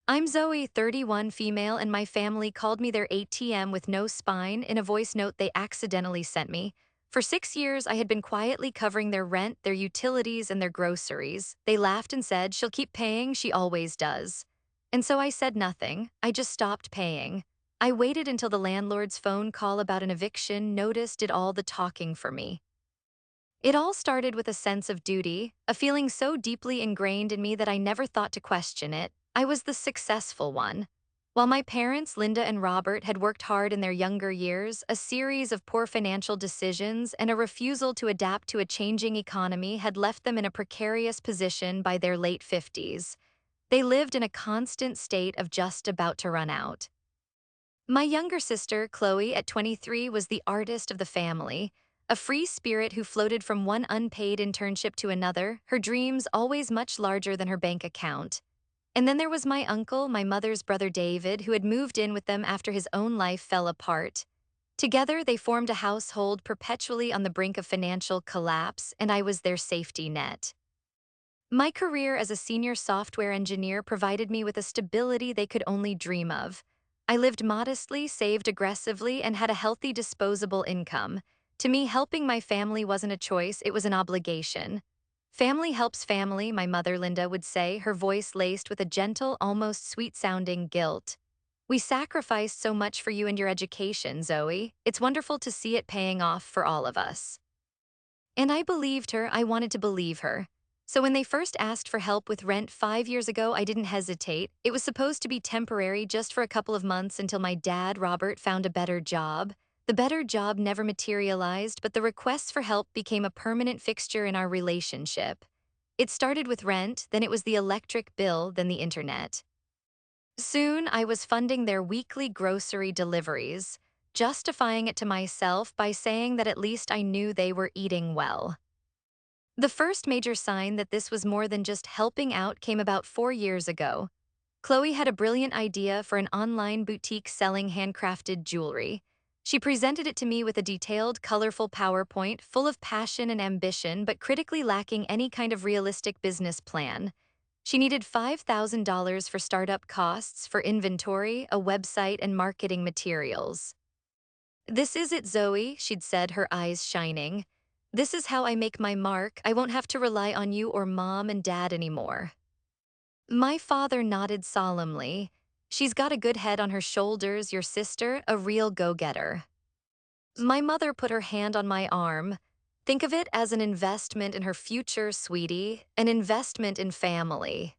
I'm Zoe, 31 female, and my family called me their ATM with no spine in a voice note they accidentally sent me. For 6 years, I had been quietly covering their rent, their utilities, and their groceries. They laughed and said, "She'll keep paying, she always does." And so I said nothing. I just stopped paying. I waited until the landlord's phone call about an eviction notice did all the talking for me. It all started with a sense of duty, a feeling so deeply ingrained in me that I never thought to question it. I was the successful one. While my parents, Linda and Robert, had worked hard in their younger years, a series of poor financial decisions and a refusal to adapt to a changing economy had left them in a precarious position by their late 50s. They lived in a constant state of just about to run out. My younger sister, Chloe, at 23, was the artist of the family, a free spirit who floated from one unpaid internship to another, her dreams always much larger than her bank account. And then there was my uncle, my mother's brother David, who had moved in with them after his own life fell apart. Together, they formed a household perpetually on the brink of financial collapse, and I was their safety net. My career as a senior software engineer provided me with a stability they could only dream of. I lived modestly, saved aggressively, and had a healthy disposable income. To me, helping my family wasn't a choice, it was an obligation. Family helps family, my mother Linda would say, her voice laced with a gentle, almost sweet-sounding guilt. We sacrificed so much for you and your education, Zoe. It's wonderful to see it paying off for all of us. And I believed her, I wanted to believe her. So when they first asked for help with rent 5 years ago, I didn't hesitate. It was supposed to be temporary just for a couple of months until my dad, Robert, found a better job. The better job never materialized, but the requests for help became a permanent fixture in our relationship. It started with rent, then it was the electric bill, then the internet. Soon, I was funding their weekly grocery deliveries, justifying it to myself by saying that at least I knew they were eating well. The first major sign that this was more than just helping out came about 4 years ago. Chloe had a brilliant idea for an online boutique selling handcrafted jewelry. She presented it to me with a detailed, colorful PowerPoint full of passion and ambition, but critically lacking any kind of realistic business plan. She needed $5,000 for startup costs, for inventory, a website, and marketing materials. "This is it, Zoe," she'd said, her eyes shining. "This is how I make my mark. I won't have to rely on you or mom and dad anymore." My father nodded solemnly. "She's got a good head on her shoulders, your sister, a real go-getter." My mother put her hand on my arm. "Think of it as an investment in her future, sweetie, an investment in family."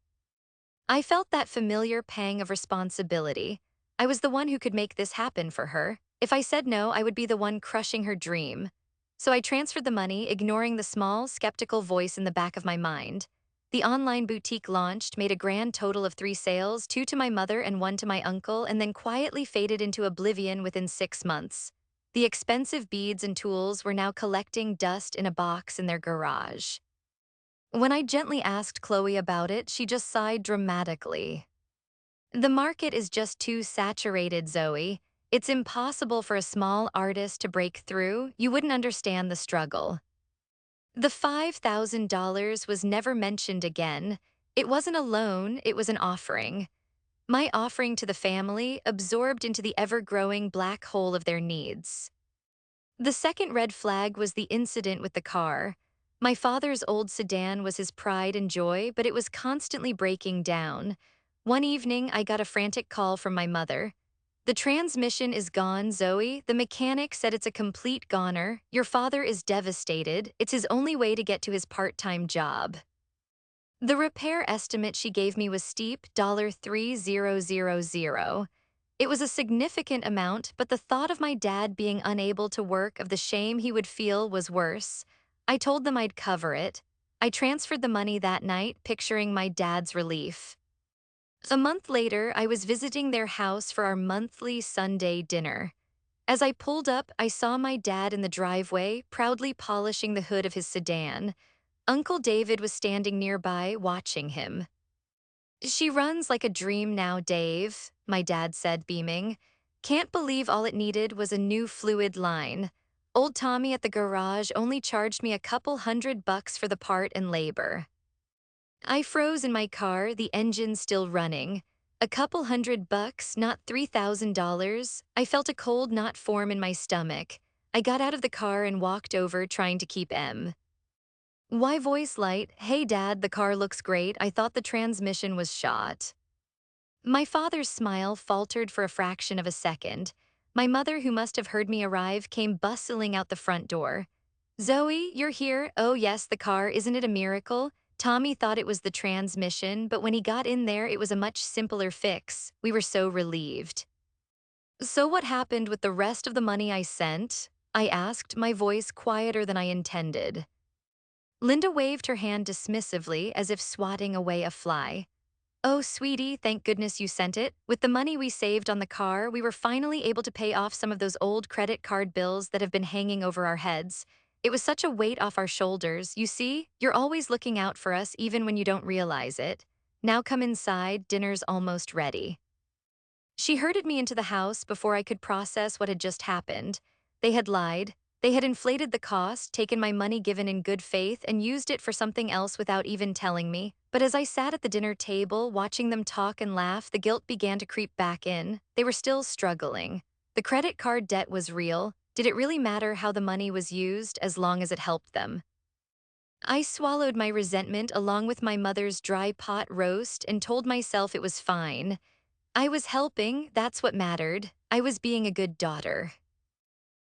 I felt that familiar pang of responsibility. I was the one who could make this happen for her. If I said no, I would be the one crushing her dream. So I transferred the money, ignoring the small, skeptical voice in the back of my mind. The online boutique launched, made a grand total of 3 sales, 2 to my mother and 1 to my uncle, and then quietly faded into oblivion within 6 months. The expensive beads and tools were now collecting dust in a box in their garage. When I gently asked Chloe about it, she just sighed dramatically. "The market is just too saturated, Zoe. It's impossible for a small artist to break through. You wouldn't understand the struggle." The $5,000 was never mentioned again. It wasn't a loan, it was an offering. My offering to the family, absorbed into the ever-growing black hole of their needs. The second red flag was the incident with the car. My father's old sedan was his pride and joy, but it was constantly breaking down. One evening, I got a frantic call from my mother. "The transmission is gone, Zoe. The mechanic said it's a complete goner. Your father is devastated. It's his only way to get to his part-time job." The repair estimate she gave me was steep, $3,000. It was a significant amount, but the thought of my dad being unable to work, of the shame he would feel, was worse. I told them I'd cover it. I transferred the money that night, picturing my dad's relief. A month later, I was visiting their house for our monthly Sunday dinner. As I pulled up, I saw my dad in the driveway, proudly polishing the hood of his sedan. Uncle David was standing nearby, watching him. "She runs like a dream now, Dave," my dad said, beaming. "Can't believe all it needed was a new fluid line. Old Tommy at the garage only charged me a couple $100 for the part and labor." I froze in my car, the engine still running. A couple $100, not $3,000. I felt a cold knot form in my stomach. I got out of the car and walked over, trying to keep M. Why voice light? Hey dad, the car looks great. I thought the transmission was shot. My father's smile faltered for a fraction of a second. My mother, who must have heard me arrive, came bustling out the front door. Zoe, you're here. Oh yes, the car, isn't it a miracle? Tommy thought it was the transmission, but when he got in there, it was a much simpler fix. We were so relieved. So what happened with the rest of the money I sent? I asked, my voice quieter than I intended. Linda waved her hand dismissively, as if swatting away a fly. Oh, sweetie, thank goodness you sent it. With the money we saved on the car, we were finally able to pay off some of those old credit card bills that have been hanging over our heads. It was such a weight off our shoulders. You see, you're always looking out for us even when you don't realize it. Now come inside, dinner's almost ready. She herded me into the house before I could process what had just happened. They had lied. They had inflated the cost, taken my money given in good faith, and used it for something else without even telling me. But as I sat at the dinner table, watching them talk and laugh, the guilt began to creep back in. They were still struggling. The credit card debt was real. Did it really matter how the money was used, as long as it helped them? I swallowed my resentment along with my mother's dry pot roast and told myself it was fine. I was helping, that's what mattered. I was being a good daughter.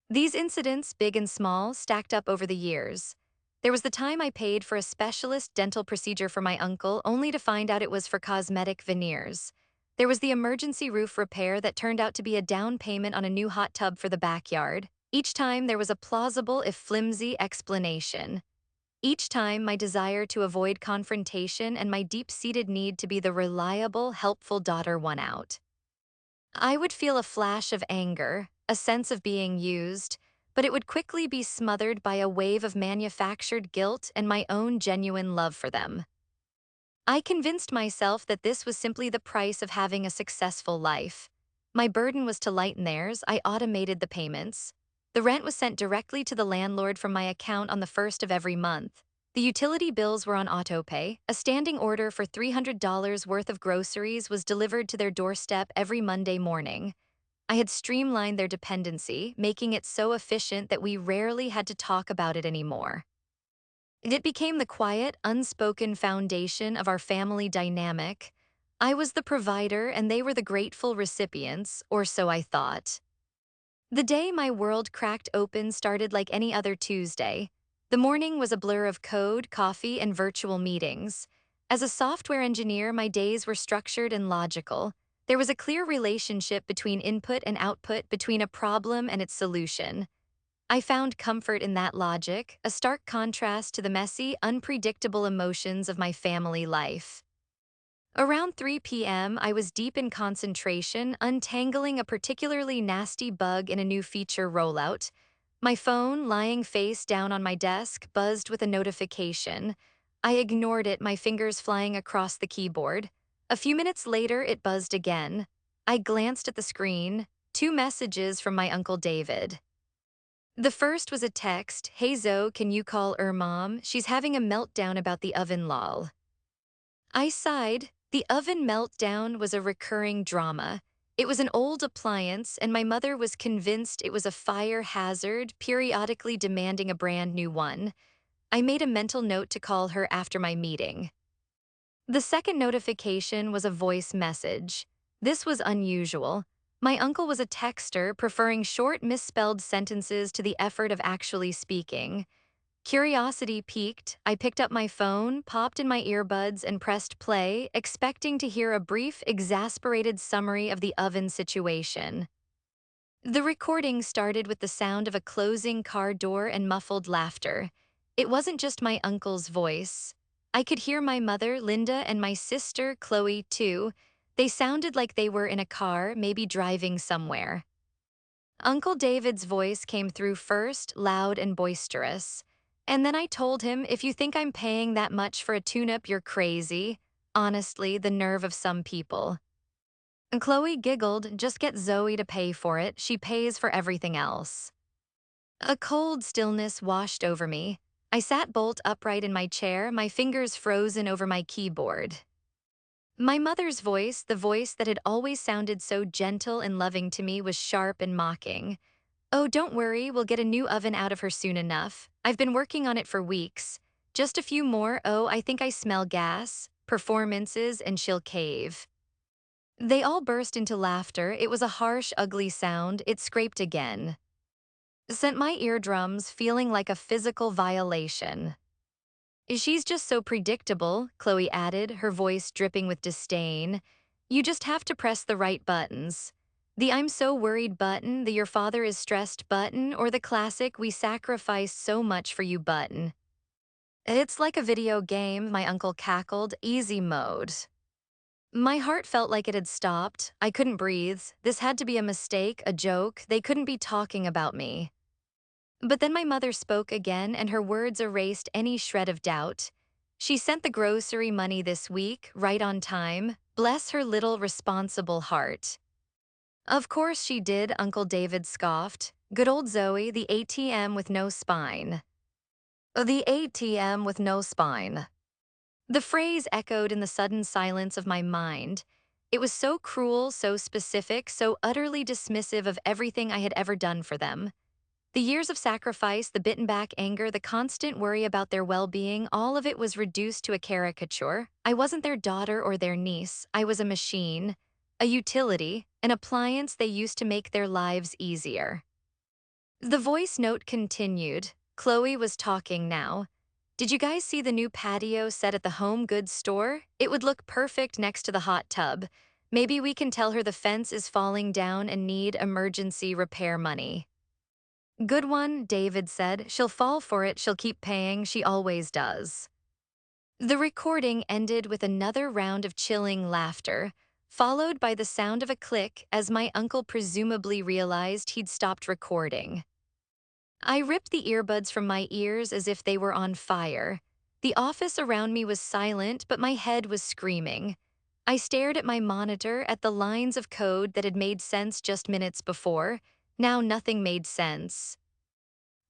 These incidents, big and small, stacked up over the years. There was the time I paid for a specialist dental procedure for my uncle, only to find out it was for cosmetic veneers. There was the emergency roof repair that turned out to be a down payment on a new hot tub for the backyard. Each time there was a plausible, if flimsy, explanation. Each time my desire to avoid confrontation and my deep-seated need to be the reliable, helpful daughter won out. I would feel a flash of anger, a sense of being used, but it would quickly be smothered by a wave of manufactured guilt and my own genuine love for them. I convinced myself that this was simply the price of having a successful life. My burden was to lighten theirs. I automated the payments. The rent was sent directly to the landlord from my account on the first of every month. The utility bills were on autopay. A standing order for $300 worth of groceries was delivered to their doorstep every Monday morning. I had streamlined their dependency, making it so efficient that we rarely had to talk about it anymore. It became the quiet, unspoken foundation of our family dynamic. I was the provider and they were the grateful recipients, or so I thought. The day my world cracked open started like any other Tuesday. The morning was a blur of code, coffee, and virtual meetings. As a software engineer, my days were structured and logical. There was a clear relationship between input and output, between a problem and its solution. I found comfort in that logic, a stark contrast to the messy, unpredictable emotions of my family life. Around 3 p.m., I was deep in concentration, untangling a particularly nasty bug in a new feature rollout. My phone, lying face down on my desk, buzzed with a notification. I ignored it, my fingers flying across the keyboard. A few minutes later, it buzzed again. I glanced at the screen. 2 messages from my Uncle David. The first was a text, "Hey Zoe, can you call mom? She's having a meltdown about the oven lol." I sighed. The oven meltdown was a recurring drama. It was an old appliance, and my mother was convinced it was a fire hazard, periodically demanding a brand new one. I made a mental note to call her after my meeting. The second notification was a voice message. This was unusual. My uncle was a texter, preferring short, misspelled sentences to the effort of actually speaking. Curiosity piqued. I picked up my phone, popped in my earbuds, and pressed play, expecting to hear a brief, exasperated summary of the oven situation. The recording started with the sound of a closing car door and muffled laughter. It wasn't just my uncle's voice. I could hear my mother, Linda, and my sister, Chloe, too. They sounded like they were in a car, maybe driving somewhere. Uncle David's voice came through first, loud and boisterous. And then I told him, if you think I'm paying that much for a tune-up, you're crazy. Honestly, the nerve of some people. And Chloe giggled, just get Zoe to pay for it. She pays for everything else. A cold stillness washed over me. I sat bolt upright in my chair, my fingers frozen over my keyboard. My mother's voice, the voice that had always sounded so gentle and loving to me, was sharp and mocking. "Oh, don't worry, we'll get a new oven out of her soon enough. I've been working on it for weeks. Just a few more. Oh, I think I smell gas, performances, and she'll cave." They all burst into laughter. It was a harsh, ugly sound. It scraped again. Sent my eardrums feeling like a physical violation. "She's just so predictable," Chloe added, her voice dripping with disdain. "You just have to press the right buttons. The 'I'm so worried' button, the 'your father is stressed' button, or the classic 'we sacrificed so much for you' button." "It's like a video game," my uncle cackled. "Easy mode." My heart felt like it had stopped. I couldn't breathe. This had to be a mistake, a joke. They couldn't be talking about me. But then my mother spoke again, and her words erased any shred of doubt. "She sent the grocery money this week, right on time. Bless her little responsible heart." "Of course she did," Uncle David scoffed. "Good old Zoe, the ATM with no spine." "The ATM with no spine." The phrase echoed in the sudden silence of my mind. It was so cruel, so specific, so utterly dismissive of everything I had ever done for them. The years of sacrifice, the bitten back anger, the constant worry about their well-being, all of it was reduced to a caricature. I wasn't their daughter or their niece. I was a machine, a utility, an appliance they used to make their lives easier. The voice note continued. Chloe was talking now. "Did you guys see the new patio set at the home goods store? It would look perfect next to the hot tub. Maybe we can tell her the fence is falling down and need emergency repair money." "Good one," David said. "She'll fall for it. She'll keep paying. She always does." The recording ended with another round of chilling laughter, followed by the sound of a click as my uncle presumably realized he'd stopped recording. I ripped the earbuds from my ears as if they were on fire. The office around me was silent, but my head was screaming. I stared at my monitor, at the lines of code that had made sense just minutes before. Now nothing made sense.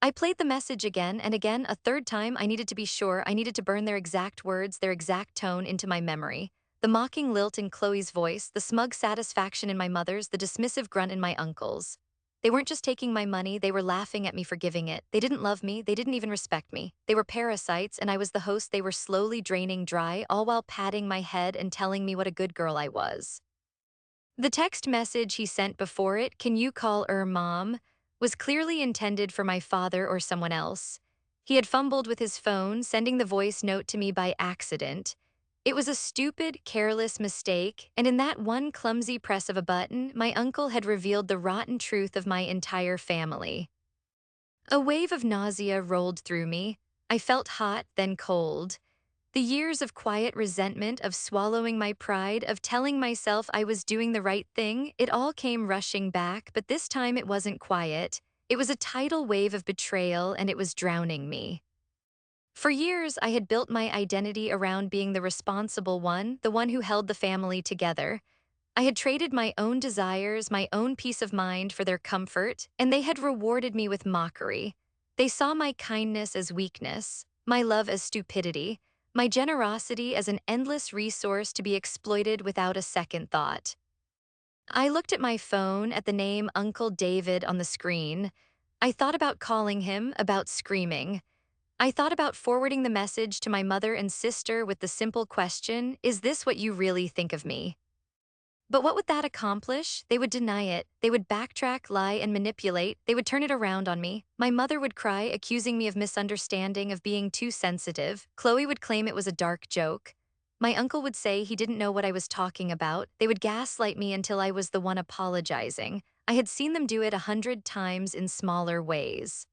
I played the message again and again, a third time. I needed to be sure. I needed to burn their exact words, their exact tone into my memory. The mocking lilt in Chloe's voice, the smug satisfaction in my mother's, the dismissive grunt in my uncle's. They weren't just taking my money, they were laughing at me for giving it. They didn't love me, they didn't even respect me. They were parasites, and I was the host they were slowly draining dry, all while patting my head and telling me what a good girl I was. The text message he sent before it, "Can you call mom?" was clearly intended for my father or someone else. He had fumbled with his phone, sending the voice note to me by accident. It was a stupid, careless mistake, and in that one clumsy press of a button, my uncle had revealed the rotten truth of my entire family. A wave of nausea rolled through me. I felt hot, then cold. The years of quiet resentment, of swallowing my pride, of telling myself I was doing the right thing, it all came rushing back, but this time it wasn't quiet. It was a tidal wave of betrayal, and it was drowning me. For years, I had built my identity around being the responsible one, the one who held the family together. I had traded my own desires, my own peace of mind for their comfort, and they had rewarded me with mockery. They saw my kindness as weakness, my love as stupidity, my generosity as an endless resource to be exploited without a second thought. I looked at my phone, at the name Uncle David on the screen. I thought about calling him, about screaming. I thought about forwarding the message to my mother and sister with the simple question, "Is this what you really think of me?" But what would that accomplish? They would deny it. They would backtrack, lie, and manipulate. They would turn it around on me. My mother would cry, accusing me of misunderstanding, of being too sensitive. Chloe would claim it was a dark joke. My uncle would say he didn't know what I was talking about. They would gaslight me until I was the one apologizing. I had seen them do it 100 times in smaller ways.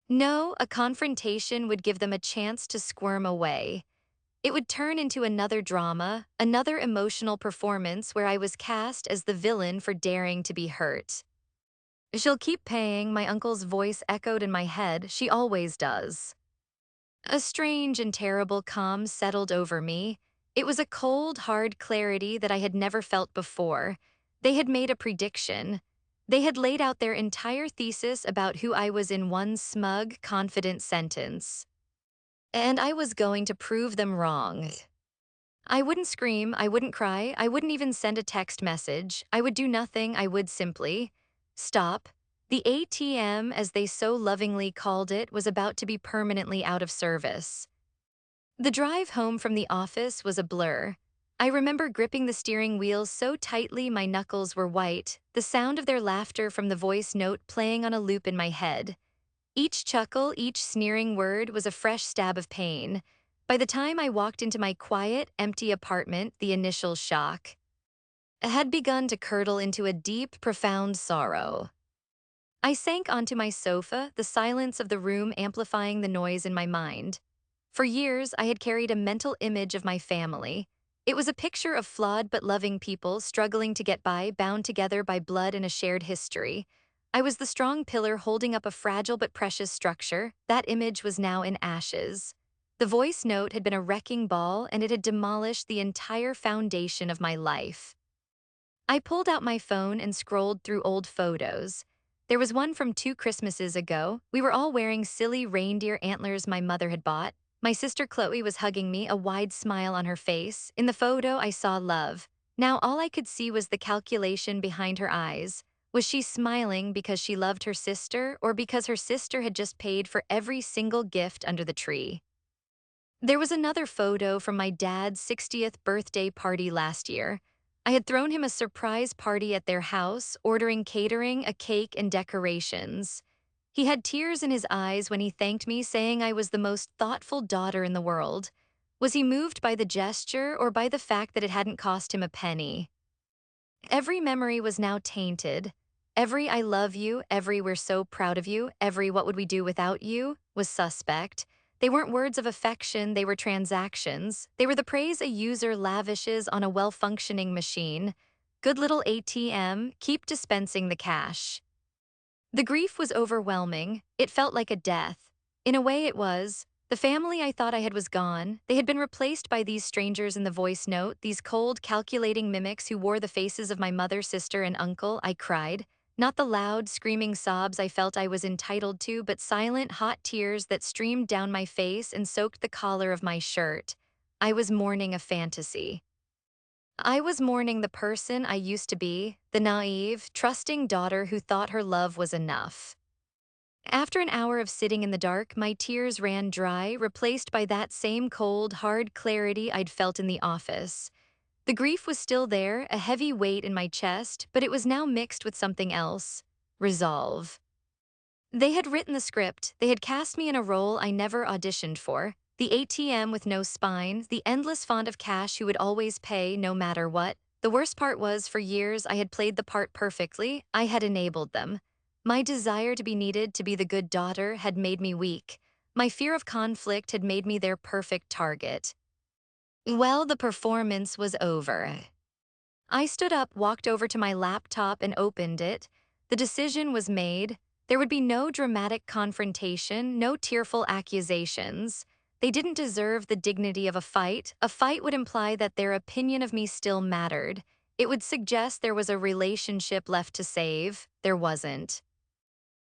No, a confrontation would give them a chance to squirm away. It would turn into another drama, another emotional performance where I was cast as the villain for daring to be hurt. "She'll keep paying," my uncle's voice echoed in my head. "She always does." A strange and terrible calm settled over me. It was a cold, hard clarity that I had never felt before. They had made a prediction. They had laid out their entire thesis about who I was in one smug, confident sentence. And I was going to prove them wrong. I wouldn't scream, I wouldn't cry, I wouldn't even send a text message. I would do nothing, I would simply stop. The ATM, as they so lovingly called it, was about to be permanently out of service. The drive home from the office was a blur. I remember gripping the steering wheel so tightly my knuckles were white, the sound of their laughter from the voice note playing on a loop in my head. Each chuckle, each sneering word was a fresh stab of pain. By the time I walked into my quiet, empty apartment, the initial shock had begun to curdle into a deep, profound sorrow. I sank onto my sofa, the silence of the room amplifying the noise in my mind. For years, I had carried a mental image of my family. It was a picture of flawed but loving people struggling to get by, bound together by blood and a shared history. I was the strong pillar holding up a fragile but precious structure. That image was now in ashes. The voice note had been a wrecking ball, and it had demolished the entire foundation of my life. I pulled out my phone and scrolled through old photos. There was one from 2 Christmases ago. We were all wearing silly reindeer antlers my mother had bought. My sister Chloe was hugging me, a wide smile on her face. In the photo, I saw love. Now all I could see was the calculation behind her eyes. Was she smiling because she loved her sister, or because her sister had just paid for every single gift under the tree? There was another photo from my dad's 60th birthday party last year. I had thrown him a surprise party at their house, ordering catering, a cake, and decorations. He had tears in his eyes when he thanked me, saying I was the most thoughtful daughter in the world. Was he moved by the gesture or by the fact that it hadn't cost him a penny? Every memory was now tainted. Every I love you, every we're so proud of you, every what would we do without you was suspect. They weren't words of affection, they were transactions. They were the praise a user lavishes on a well-functioning machine. Good little ATM, keep dispensing the cash. The grief was overwhelming. It felt like a death. In a way it was. The family I thought I had was gone. They had been replaced by these strangers in the voice note, these cold, calculating mimics who wore the faces of my mother, sister, and uncle. I cried. Not the loud, screaming sobs I felt I was entitled to, but silent, hot tears that streamed down my face and soaked the collar of my shirt. I was mourning a fantasy. I was mourning the person I used to be, the naive, trusting daughter who thought her love was enough. After an hour of sitting in the dark, my tears ran dry, replaced by that same cold, hard clarity I'd felt in the office. The grief was still there, a heavy weight in my chest, but it was now mixed with something else: resolve. They had written the script. They had cast me in a role I never auditioned for. The ATM with no spine, the endless font of cash who would always pay no matter what. The worst part was, for years, I had played the part perfectly. I had enabled them. My desire to be needed, to be the good daughter, had made me weak. My fear of conflict had made me their perfect target. Well, the performance was over. I stood up, walked over to my laptop, and opened it. The decision was made. There would be no dramatic confrontation, no tearful accusations. They didn't deserve the dignity of a fight. A fight would imply that their opinion of me still mattered. It would suggest there was a relationship left to save. There wasn't.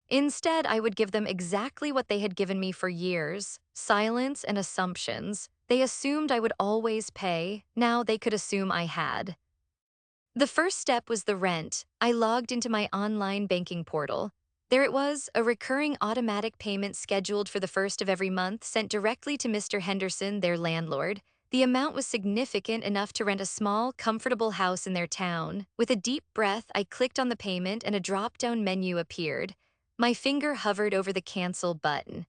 Instead, I would give them exactly what they had given me for years: silence and assumptions. They assumed I would always pay. Now they could assume I had. The first step was the rent. I logged into my online banking portal. There it was, a recurring automatic payment scheduled for the first of every month, sent directly to Mr. Henderson, their landlord. The amount was significant enough to rent a small, comfortable house in their town. With a deep breath, I clicked on the payment and a drop-down menu appeared. My finger hovered over the cancel button.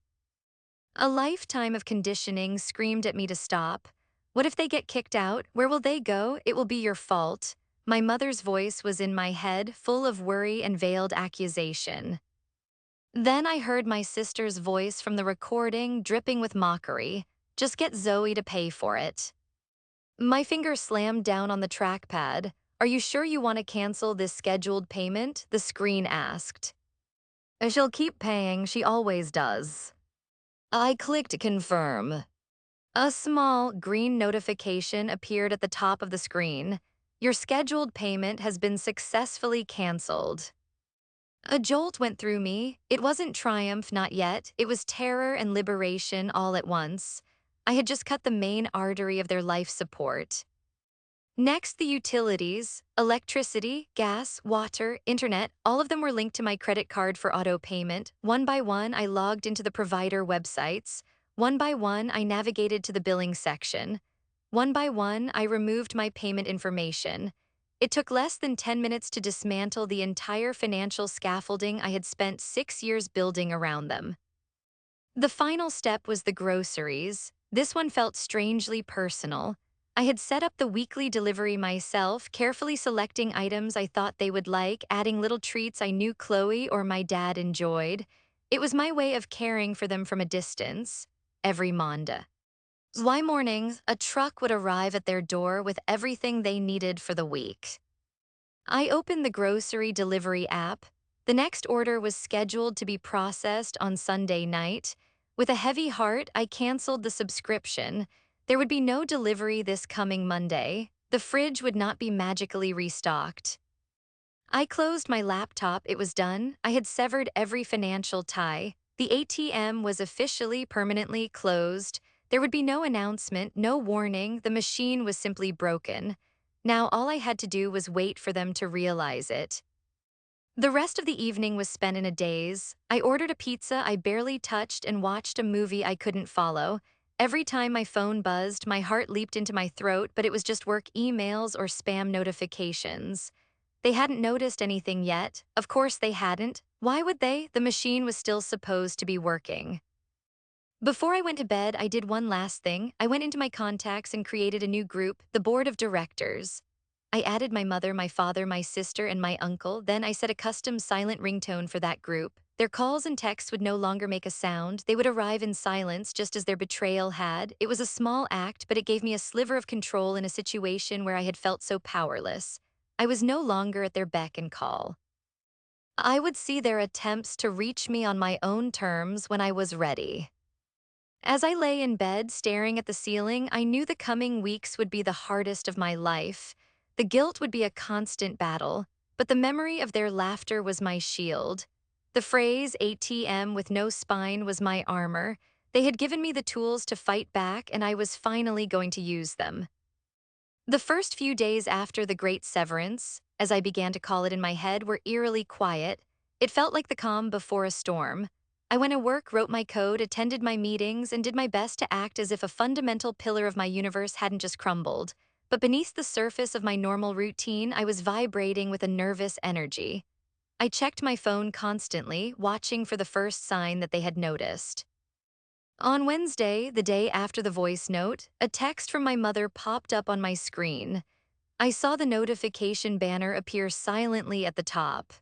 A lifetime of conditioning screamed at me to stop. What if they get kicked out? Where will they go? It will be your fault. My mother's voice was in my head, full of worry and veiled accusation. Then I heard my sister's voice from the recording, dripping with mockery. Just get Zoe to pay for it. My finger slammed down on the trackpad. Are you sure you want to cancel this scheduled payment? The screen asked. She'll keep paying, she always does. I clicked confirm. A small, green notification appeared at the top of the screen. Your scheduled payment has been successfully canceled. A jolt went through me. It wasn't triumph, not yet. It was terror and liberation all at once. I had just cut the main artery of their life support. Next, the utilities, electricity, gas, water, internet, all of them were linked to my credit card for auto payment. One by one, I logged into the provider websites. One by one, I navigated to the billing section. One by one, I removed my payment information. It took less than 10 minutes to dismantle the entire financial scaffolding I had spent 6 years building around them. The final step was the groceries. This one felt strangely personal. I had set up the weekly delivery myself, carefully selecting items I thought they would like, adding little treats I knew Chloe or my dad enjoyed. It was my way of caring for them from a distance. Every Monday. Why mornings, a truck would arrive at their door with everything they needed for the week. I opened the grocery delivery app. The next order was scheduled to be processed on Sunday night. With a heavy heart, I canceled the subscription. There would be no delivery this coming Monday. The fridge would not be magically restocked. I closed my laptop. It was done. I had severed every financial tie. The ATM was officially permanently closed. There would be no announcement, no warning. The machine was simply broken. Now all I had to do was wait for them to realize it. The rest of the evening was spent in a daze. I ordered a pizza I barely touched and watched a movie I couldn't follow. Every time my phone buzzed, my heart leaped into my throat, but it was just work emails or spam notifications. They hadn't noticed anything yet. Of course they hadn't. Why would they? The machine was still supposed to be working. Before I went to bed, I did one last thing. I went into my contacts and created a new group, the board of directors. I added my mother, my father, my sister, and my uncle. Then I set a custom silent ringtone for that group. Their calls and texts would no longer make a sound. They would arrive in silence, just as their betrayal had. It was a small act, but it gave me a sliver of control in a situation where I had felt so powerless. I was no longer at their beck and call. I would see their attempts to reach me on my own terms when I was ready. As I lay in bed staring at the ceiling, I knew the coming weeks would be the hardest of my life. The guilt would be a constant battle, but the memory of their laughter was my shield. The phrase ATM with no spine was my armor. They had given me the tools to fight back, and I was finally going to use them. The first few days after the great severance, as I began to call it in my head, were eerily quiet. It felt like the calm before a storm. I went to work, wrote my code, attended my meetings, and did my best to act as if a fundamental pillar of my universe hadn't just crumbled. But beneath the surface of my normal routine, I was vibrating with a nervous energy. I checked my phone constantly, watching for the first sign that they had noticed. On Wednesday, the day after the voice note, a text from my mother popped up on my screen. I saw the notification banner appear silently at the top.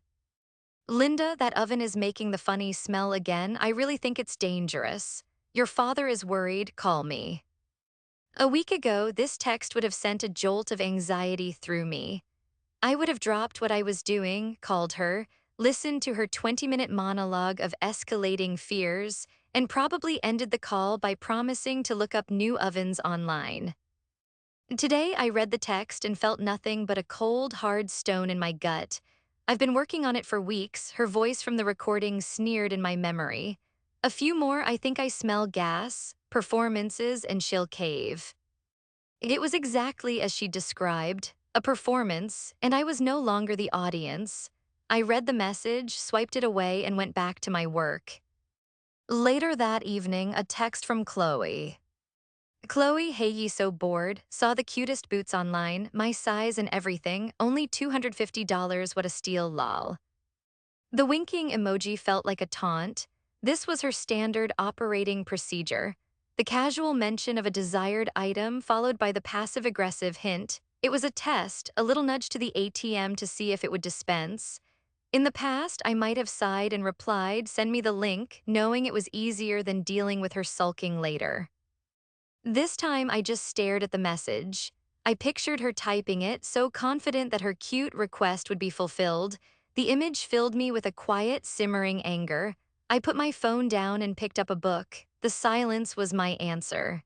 Linda, that oven is making the funny smell again. I really think it's dangerous. Your father is worried. Call me. A week ago, this text would have sent a jolt of anxiety through me. I would have dropped what I was doing, called her, listened to her 20-minute monologue of escalating fears, and probably ended the call by promising to look up new ovens online. Today, I read the text and felt nothing but a cold, hard stone in my gut. I've been working on it for weeks. Her voice from the recording sneered in my memory. A few more, I think I smell gas, performances, and she'll cave. It was exactly as she described, a performance, and I was no longer the audience. I read the message, swiped it away, and went back to my work. Later that evening, a text from Chloe. Chloe, hey ye so bored, saw the cutest boots online, my size and everything, only $250, what a steal lol. The winking emoji felt like a taunt. This was her standard operating procedure. The casual mention of a desired item followed by the passive-aggressive hint. It was a test, a little nudge to the ATM to see if it would dispense. In the past, I might have sighed and replied, send me the link, knowing it was easier than dealing with her sulking later. This time, I just stared at the message. I pictured her typing it, so confident that her cute request would be fulfilled. The image filled me with a quiet, simmering anger. I put my phone down and picked up a book. The silence was my answer.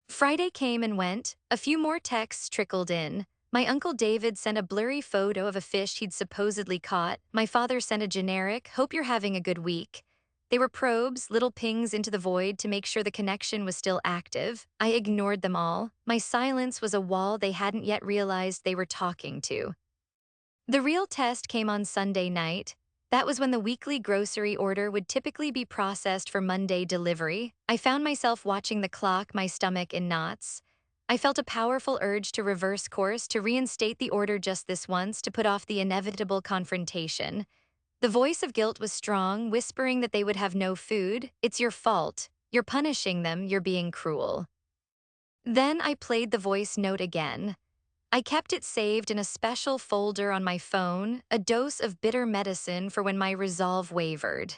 Friday came and went. A few more texts trickled in. My Uncle David sent a blurry photo of a fish he'd supposedly caught. My father sent a generic, hope you're having a good week. They were probes, little pings into the void to make sure the connection was still active. I ignored them all. My silence was a wall they hadn't yet realized they were talking to. The real test came on Sunday night. That was when the weekly grocery order would typically be processed for Monday delivery. I found myself watching the clock, my stomach in knots. I felt a powerful urge to reverse course, to reinstate the order just this once, to put off the inevitable confrontation. The voice of guilt was strong, whispering that they would have no food. It's your fault. You're punishing them. You're being cruel. Then I played the voice note again. I kept it saved in a special folder on my phone, a dose of bitter medicine for when my resolve wavered.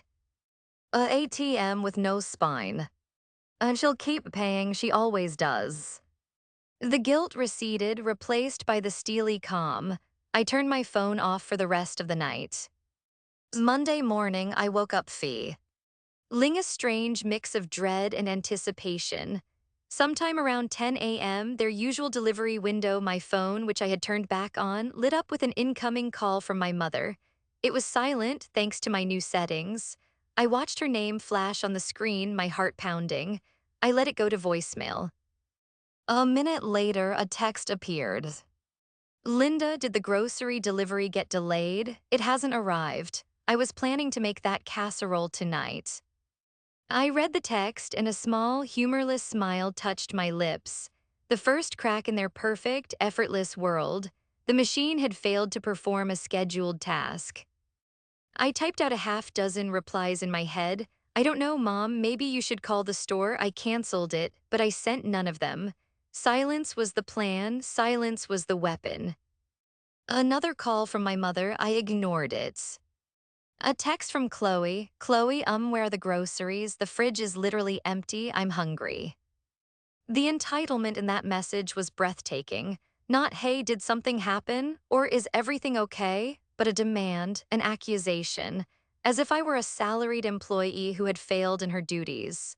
A ATM with no spine. And she'll keep paying, she always does. The guilt receded, replaced by the steely calm. I turned my phone off for the rest of the night. Monday morning, I woke up feeling a strange mix of dread and anticipation. Sometime around 10 a.m., their usual delivery window, my phone, which I had turned back on, lit up with an incoming call from my mother. It was silent, thanks to my new settings. I watched her name flash on the screen, my heart pounding. I let it go to voicemail. A minute later, a text appeared. Linda, did the grocery delivery get delayed? It hasn't arrived. I was planning to make that casserole tonight. I read the text, and a small, humorless smile touched my lips. The first crack in their perfect, effortless world. The machine had failed to perform a scheduled task. I typed out a half-dozen replies in my head. I don't know, Mom, maybe you should call the store. I canceled it, but I sent none of them. Silence was the plan, silence was the weapon. Another call from my mother, I ignored it. A text from Chloe. Chloe, where are the groceries? The fridge is literally empty. I'm hungry. The entitlement in that message was breathtaking. Not, hey, did something happen? Or is everything okay? But a demand, an accusation, as if I were a salaried employee who had failed in her duties.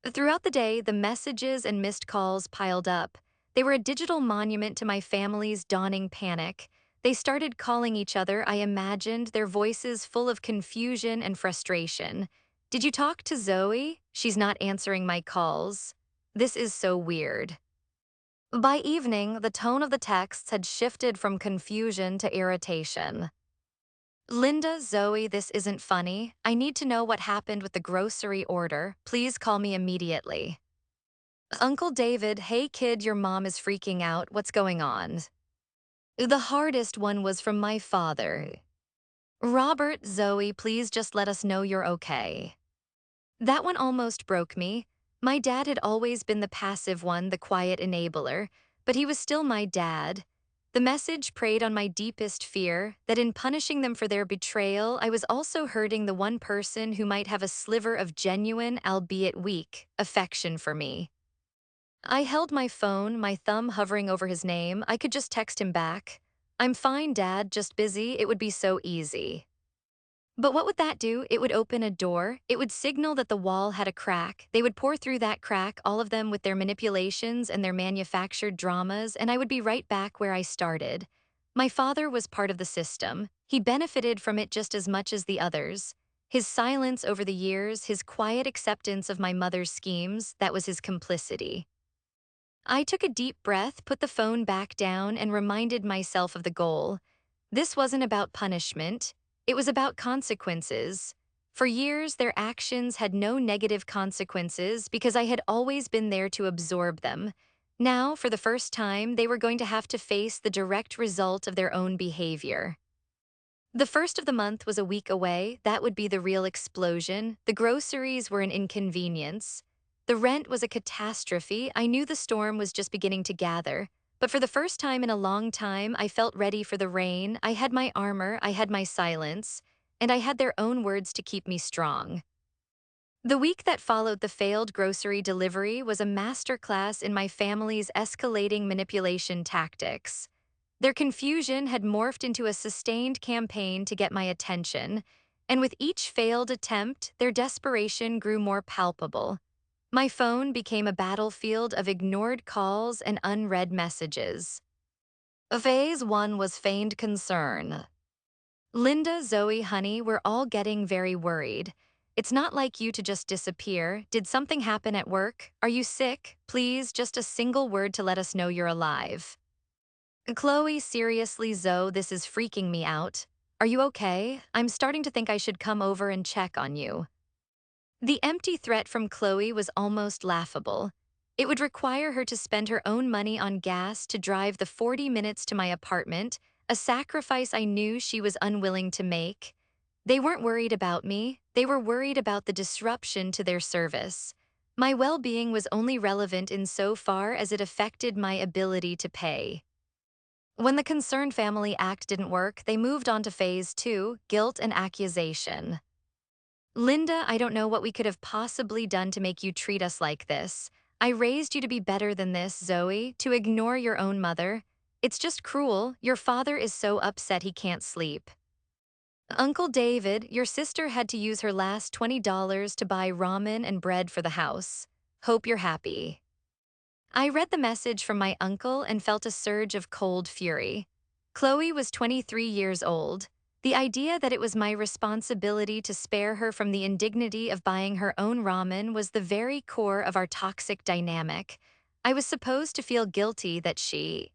Throughout the day, the messages and missed calls piled up. They were a digital monument to my family's dawning panic. They started calling each other, I imagined, their voices full of confusion and frustration. Did you talk to Zoe? She's not answering my calls. This is so weird. By evening, the tone of the texts had shifted from confusion to irritation. Linda, Zoe, this isn't funny. I need to know what happened with the grocery order. Please call me immediately. Uncle David, hey kid, your mom is freaking out. What's going on? The hardest one was from my father. Robert, Zoe, please just let us know you're okay. That one almost broke me. My dad had always been the passive one, the quiet enabler, but he was still my dad. The message preyed on my deepest fear, that in punishing them for their betrayal, I was also hurting the one person who might have a sliver of genuine, albeit weak, affection for me. I held my phone, my thumb hovering over his name. I could just text him back. I'm fine, Dad, just busy. It would be so easy. But what would that do? It would open a door. It would signal that the wall had a crack. They would pour through that crack, all of them with their manipulations and their manufactured dramas, and I would be right back where I started. My father was part of the system. He benefited from it just as much as the others. His silence over the years, his quiet acceptance of my mother's schemes, that was his complicity. I took a deep breath, put the phone back down, and reminded myself of the goal. This wasn't about punishment. It was about consequences. For years, their actions had no negative consequences because I had always been there to absorb them. Now, for the first time, they were going to have to face the direct result of their own behavior. The first of the month was a week away. That would be the real explosion. The groceries were an inconvenience. The rent was a catastrophe. I knew the storm was just beginning to gather. But for the first time in a long time, I felt ready for the rain. I had my armor, I had my silence, and I had their own words to keep me strong. The week that followed the failed grocery delivery was a masterclass in my family's escalating manipulation tactics. Their confusion had morphed into a sustained campaign to get my attention, and with each failed attempt, their desperation grew more palpable. My phone became a battlefield of ignored calls and unread messages. Phase 1 was feigned concern. Linda, Zoe, honey, we're all getting very worried. It's not like you to just disappear. Did something happen at work? Are you sick? Please, just a single word to let us know you're alive. Chloe, seriously, Zoe, this is freaking me out. Are you okay? I'm starting to think I should come over and check on you. The empty threat from Chloe was almost laughable. It would require her to spend her own money on gas to drive the 40 minutes to my apartment, a sacrifice I knew she was unwilling to make. They weren't worried about me, they were worried about the disruption to their service. My well-being was only relevant insofar as it affected my ability to pay. When the Concerned Family Act didn't work, they moved on to phase 2, guilt and accusation. Linda, I don't know what we could have possibly done to make you treat us like this. I raised you to be better than this, Zoe, to ignore your own mother. It's just cruel. Your father is so upset he can't sleep. Uncle David, your sister had to use her last $20 to buy ramen and bread for the house. Hope you're happy. I read the message from my uncle and felt a surge of cold fury. Chloe was 23 years old. The idea that it was my responsibility to spare her from the indignity of buying her own ramen was the very core of our toxic dynamic. I was supposed to feel guilty that she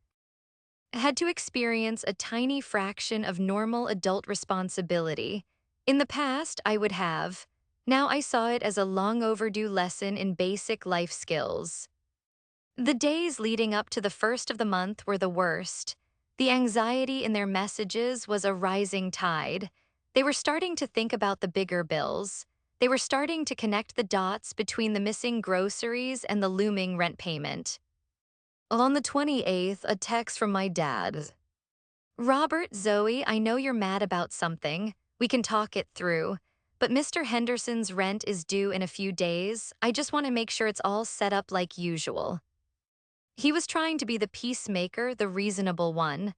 had to experience a tiny fraction of normal adult responsibility. In the past, I would have. Now I saw it as a long overdue lesson in basic life skills. The days leading up to the first of the month were the worst. The anxiety in their messages was a rising tide. They were starting to think about the bigger bills. They were starting to connect the dots between the missing groceries and the looming rent payment. On the 28th, a text from my dad. Robert, Zoe, I know you're mad about something. We can talk it through. But Mr. Henderson's rent is due in a few days. I just want to make sure it's all set up like usual. He was trying to be the peacemaker, the reasonable one,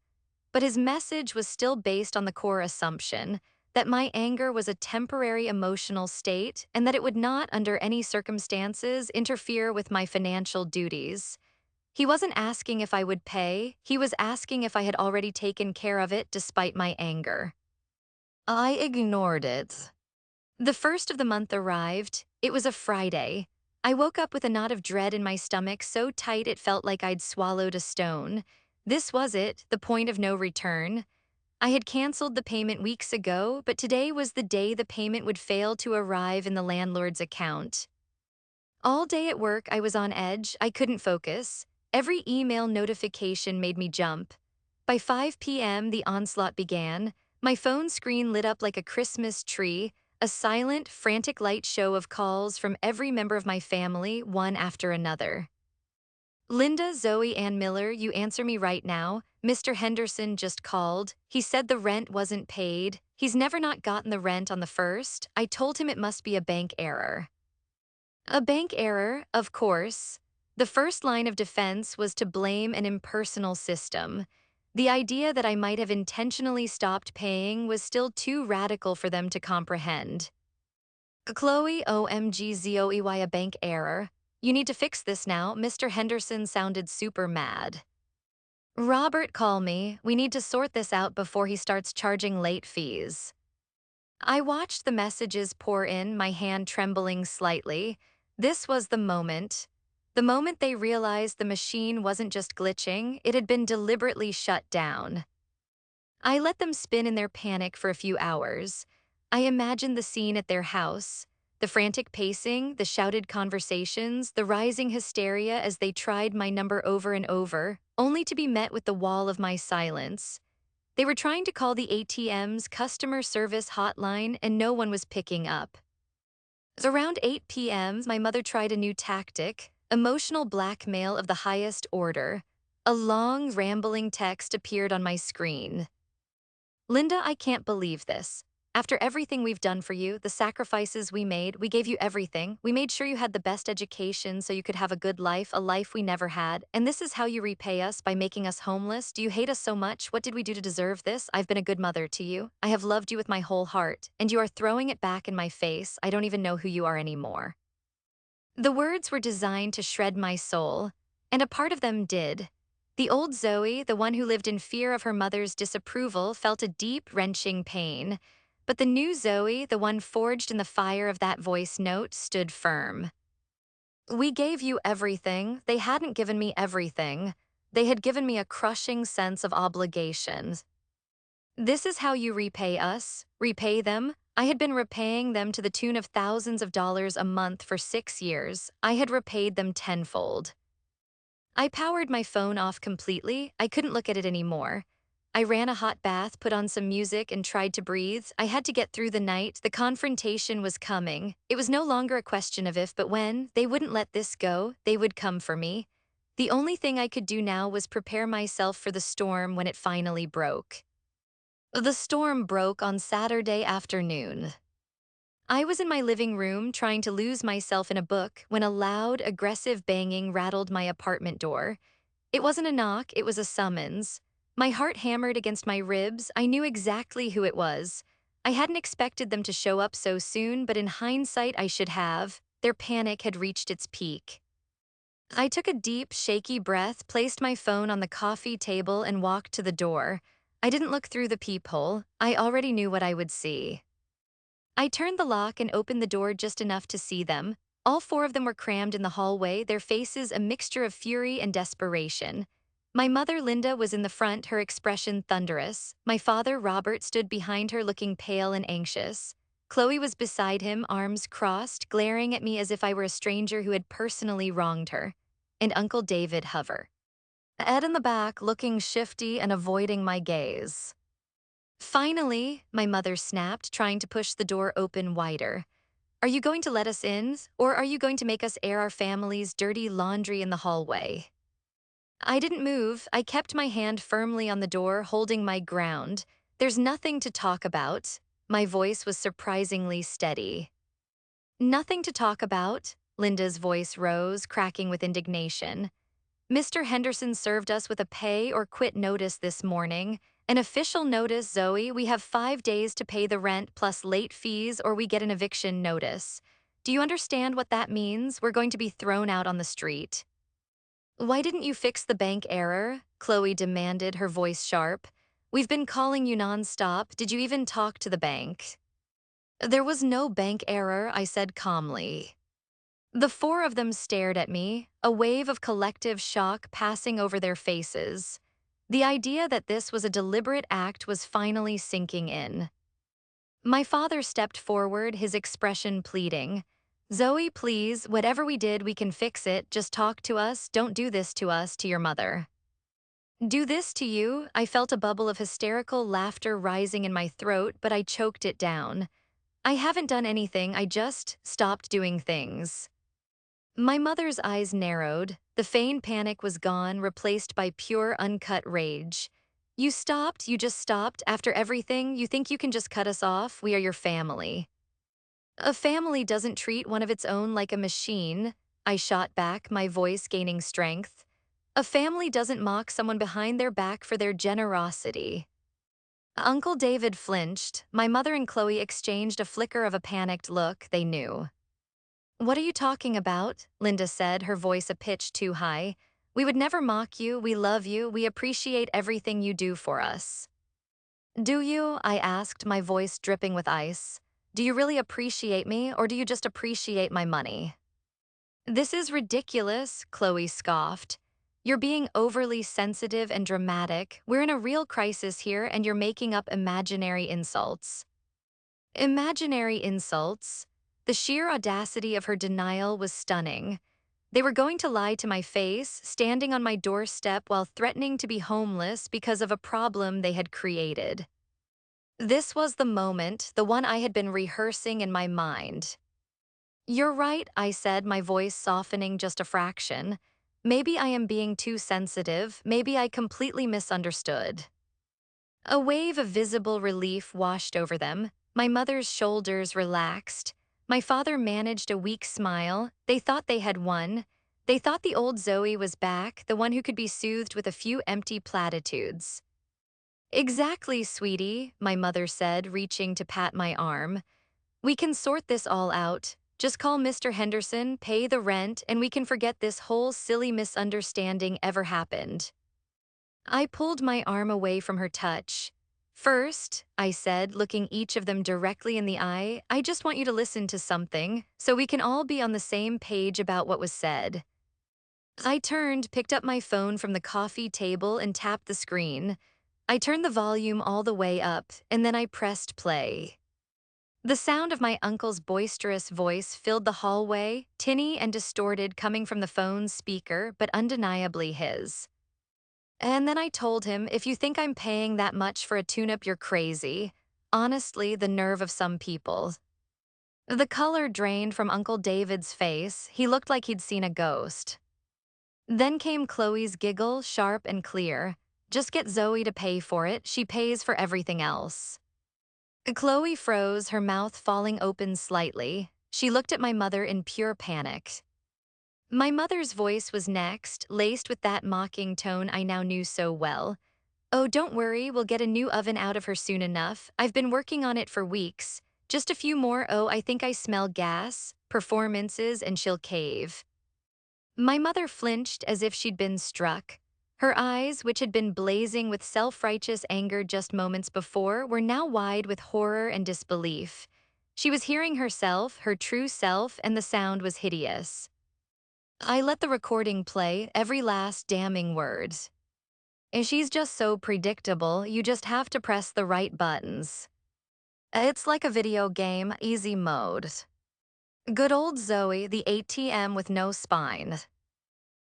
but his message was still based on the core assumption that my anger was a temporary emotional state and that it would not, under any circumstances, interfere with my financial duties. He wasn't asking if I would pay, he was asking if I had already taken care of it despite my anger. I ignored it. The first of the month arrived. It was a Friday. I woke up with a knot of dread in my stomach so tight it felt like I'd swallowed a stone. This was it, the point of no return. I had canceled the payment weeks ago, but today was the day the payment would fail to arrive in the landlord's account. All day at work, I was on edge. I couldn't focus. Every email notification made me jump. By 5 p.m., the onslaught began. My phone screen lit up like a Christmas tree, a silent, frantic light show of calls from every member of my family, one after another. Linda, Zoe, Ann Miller, you answer me right now. Mr. Henderson just called. He said the rent wasn't paid. He's never not gotten the rent on the first. I told him it must be a bank error. A bank error, of course. The first line of defense was to blame an impersonal system. The idea that I might have intentionally stopped paying was still too radical for them to comprehend. Chloe, OMGZOEY, a bank error. You need to fix this now. Mr. Henderson sounded super mad. Robert, call me. We need to sort this out before he starts charging late fees. I watched the messages pour in, my hand trembling slightly. This was the moment. The moment they realized the machine wasn't just glitching, it had been deliberately shut down. I let them spin in their panic for a few hours. I imagined the scene at their house, the frantic pacing, the shouted conversations, the rising hysteria as they tried my number over and over, only to be met with the wall of my silence. They were trying to call the ATM's customer service hotline and no one was picking up. Around 8 p.m., my mother tried a new tactic, emotional blackmail of the highest order. A long, rambling text appeared on my screen. Linda, I can't believe this. After everything we've done for you, the sacrifices we made, we gave you everything. We made sure you had the best education so you could have a good life, a life we never had. And this is how you repay us, by making us homeless? Do you hate us so much? What did we do to deserve this? I've been a good mother to you. I have loved you with my whole heart. And you are throwing it back in my face. I don't even know who you are anymore. The words were designed to shred my soul, and a part of them did. The old Zoe, the one who lived in fear of her mother's disapproval, felt a deep, wrenching pain. But the new Zoe, the one forged in the fire of that voice note, stood firm. We gave you everything. They hadn't given me everything. They had given me a crushing sense of obligation. This is how you repay us. Repay them. I had been repaying them to the tune of thousands of dollars a month for 6 years. I had repaid them tenfold. I powered my phone off completely. I couldn't look at it anymore. I ran a hot bath, put on some music, and tried to breathe. I had to get through the night. The confrontation was coming. It was no longer a question of if but when. They wouldn't let this go. They would come for me. The only thing I could do now was prepare myself for the storm when it finally broke. The storm broke on Saturday afternoon. I was in my living room trying to lose myself in a book when a loud, aggressive banging rattled my apartment door. It wasn't a knock, it was a summons. My heart hammered against my ribs. I knew exactly who it was. I hadn't expected them to show up so soon, but in hindsight, I should have. Their panic had reached its peak. I took a deep, shaky breath, placed my phone on the coffee table, and walked to the door. I didn't look through the peephole. I already knew what I would see. I turned the lock and opened the door just enough to see them. All four of them were crammed in the hallway, their faces a mixture of fury and desperation. My mother, Linda, was in the front, her expression thunderous. My father, Robert, stood behind her looking pale and anxious. Chloe was beside him, arms crossed, glaring at me as if I were a stranger who had personally wronged her. And Uncle David hover. Ed in the back, looking shifty and avoiding my gaze. Finally, my mother snapped, trying to push the door open wider. Are you going to let us in, or are you going to make us air our family's dirty laundry in the hallway? I didn't move. I kept my hand firmly on the door, holding my ground. There's nothing to talk about. My voice was surprisingly steady. Nothing to talk about? Linda's voice rose, cracking with indignation. Mr. Henderson served us with a pay or quit notice this morning. An official notice, Zoe. We have 5 days to pay the rent plus late fees or we get an eviction notice. Do you understand what that means? We're going to be thrown out on the street. Why didn't you fix the bank error? Chloe demanded, her voice sharp. We've been calling you nonstop. Did you even talk to the bank? There was no bank error, I said calmly. The four of them stared at me, a wave of collective shock passing over their faces. The idea that this was a deliberate act was finally sinking in. My father stepped forward, his expression pleading. Zoe, please, whatever we did, we can fix it. Just talk to us. Don't do this to us, to your mother. Do this to you? I felt a bubble of hysterical laughter rising in my throat, but I choked it down. I haven't done anything, I just stopped doing things. My mother's eyes narrowed. The feigned panic was gone, replaced by pure, uncut rage. You stopped, you just stopped. After everything, you think you can just cut us off? We are your family. A family doesn't treat one of its own like a machine, I shot back, my voice gaining strength. A family doesn't mock someone behind their back for their generosity. Uncle David flinched. My mother and Chloe exchanged a flicker of a panicked look. They knew. What are you talking about? Linda said, her voice a pitch too high. We would never mock you. We love you. We appreciate everything you do for us. Do you? I asked, my voice dripping with ice. Do you really appreciate me, or do you just appreciate my money? This is ridiculous, Chloe scoffed. You're being overly sensitive and dramatic. We're in a real crisis here, and you're making up imaginary insults. Imaginary insults? The sheer audacity of her denial was stunning. They were going to lie to my face, standing on my doorstep while threatening to be homeless because of a problem they had created. This was the moment, the one I had been rehearsing in my mind. You're right, I said, my voice softening just a fraction. Maybe I am being too sensitive. Maybe I completely misunderstood. A wave of visible relief washed over them. My mother's shoulders relaxed. My father managed a weak smile. They thought they had won. They thought the old Zoe was back, the one who could be soothed with a few empty platitudes. Exactly, sweetie, my mother said, reaching to pat my arm. We can sort this all out. Just call Mr. Henderson, pay the rent, and we can forget this whole silly misunderstanding ever happened. I pulled my arm away from her touch. First, I said, looking each of them directly in the eye, I just want you to listen to something, so we can all be on the same page about what was said. I turned, picked up my phone from the coffee table, and tapped the screen. I turned the volume all the way up, and then I pressed play. The sound of my uncle's boisterous voice filled the hallway, tinny and distorted coming from the phone's speaker, but undeniably his. And then I told him, if you think I'm paying that much for a tune-up, you're crazy. Honestly, the nerve of some people. The color drained from Uncle David's face. He looked like he'd seen a ghost. Then came Chloe's giggle, sharp and clear. Just get Zoe to pay for it. She pays for everything else. Chloe froze, her mouth falling open slightly. She looked at my mother in pure panic. My mother's voice was next, laced with that mocking tone I now knew so well. Oh, don't worry, we'll get a new oven out of her soon enough. I've been working on it for weeks. Just a few more. Oh, I think I smell gas, performances, and she'll cave. My mother flinched as if she'd been struck. Her eyes, which had been blazing with self-righteous anger just moments before, were now wide with horror and disbelief. She was hearing herself, her true self, and the sound was hideous. I let the recording play, every last damning word. And she's just so predictable, you just have to press the right buttons. It's like a video game, easy mode. Good old Zoe, the ATM with no spine.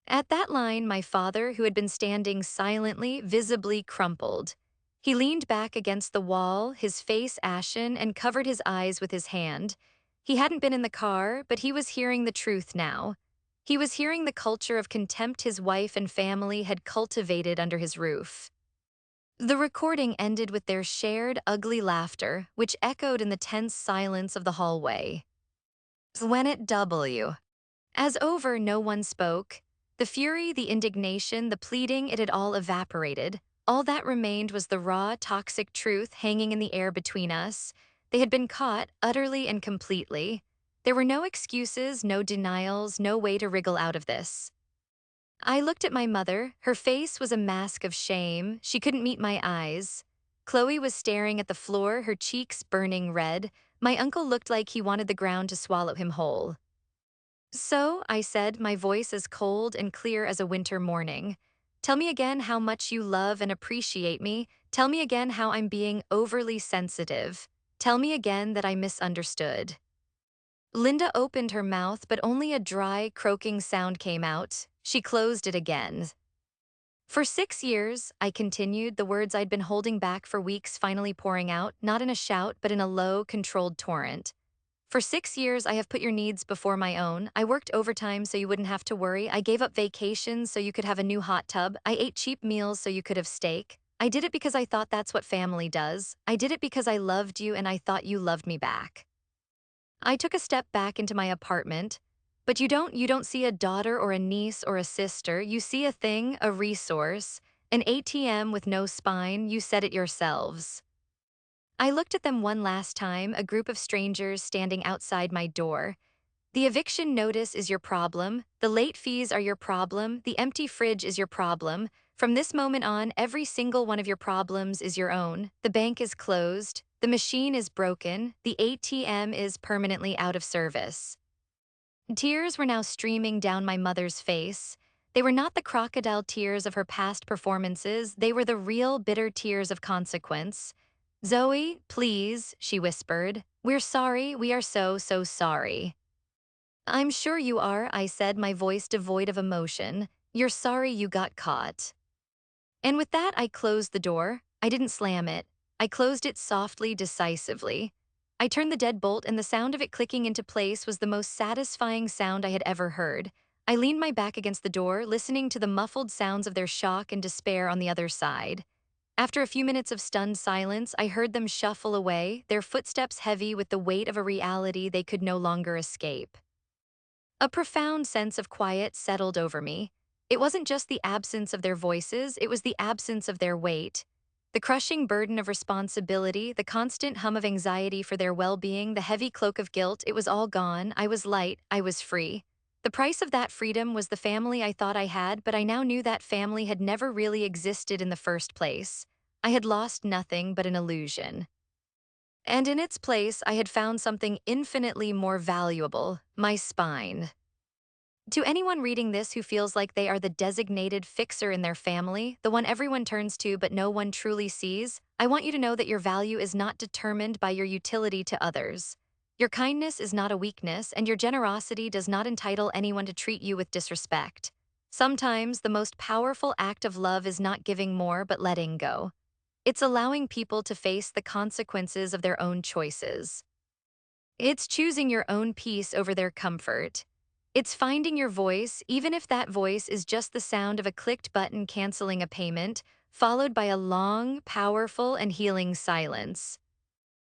At that line, my father, who had been standing silently, visibly crumpled. He leaned back against the wall, his face ashen, and covered his eyes with his hand. He hadn't been in the car, but he was hearing the truth now. He was hearing the culture of contempt his wife and family had cultivated under his roof. The recording ended with their shared, ugly laughter, which echoed in the tense silence of the hallway. When it W. As over, no one spoke. The fury, the indignation, the pleading, it had all evaporated. All that remained was the raw, toxic truth hanging in the air between us. They had been caught, utterly and completely. There were no excuses, no denials, no way to wriggle out of this. I looked at my mother. Her face was a mask of shame. She couldn't meet my eyes. Chloe was staring at the floor, her cheeks burning red. My uncle looked like he wanted the ground to swallow him whole. So, I said, my voice as cold and clear as a winter morning. Tell me again how much you love and appreciate me. Tell me again how I'm being overly sensitive. Tell me again that I misunderstood. Linda opened her mouth, but only a dry, croaking sound came out. She closed it again. For 6 years, I continued, the words I'd been holding back for weeks finally pouring out, not in a shout, but in a low, controlled torrent. For 6 years, I have put your needs before my own. I worked overtime so you wouldn't have to worry. I gave up vacations so you could have a new hot tub. I ate cheap meals so you could have steak. I did it because I thought that's what family does. I did it because I loved you and I thought you loved me back. I took a step back into my apartment. But you don't see a daughter or a niece or a sister. You see a thing, a resource, an ATM with no spine. You said it yourselves. I looked at them one last time, a group of strangers standing outside my door. The eviction notice is your problem. The late fees are your problem. The empty fridge is your problem. From this moment on, every single one of your problems is your own. The bank is closed. The machine is broken. The ATM is permanently out of service. Tears were now streaming down my mother's face. They were not the crocodile tears of her past performances. They were the real, bitter tears of consequence. Zoe, please, she whispered. We're sorry. We are so, so sorry. I'm sure you are, I said, my voice devoid of emotion. You're sorry you got caught. And with that, I closed the door. I didn't slam it. I closed it softly, decisively. I turned the deadbolt, and the sound of it clicking into place was the most satisfying sound I had ever heard. I leaned my back against the door, listening to the muffled sounds of their shock and despair on the other side. After a few minutes of stunned silence, I heard them shuffle away, their footsteps heavy with the weight of a reality they could no longer escape. A profound sense of quiet settled over me. It wasn't just the absence of their voices, it was the absence of their weight. The crushing burden of responsibility, the constant hum of anxiety for their well-being, the heavy cloak of guilt, it was all gone. I was light, I was free. The price of that freedom was the family I thought I had, but I now knew that family had never really existed in the first place. I had lost nothing but an illusion. And in its place, I had found something infinitely more valuable, my spine. To anyone reading this who feels like they are the designated fixer in their family, the one everyone turns to but no one truly sees, I want you to know that your value is not determined by your utility to others. Your kindness is not a weakness, and your generosity does not entitle anyone to treat you with disrespect. Sometimes the most powerful act of love is not giving more but letting go. It's allowing people to face the consequences of their own choices. It's choosing your own peace over their comfort. It's finding your voice, even if that voice is just the sound of a clicked button canceling a payment, followed by a long, powerful, and healing silence.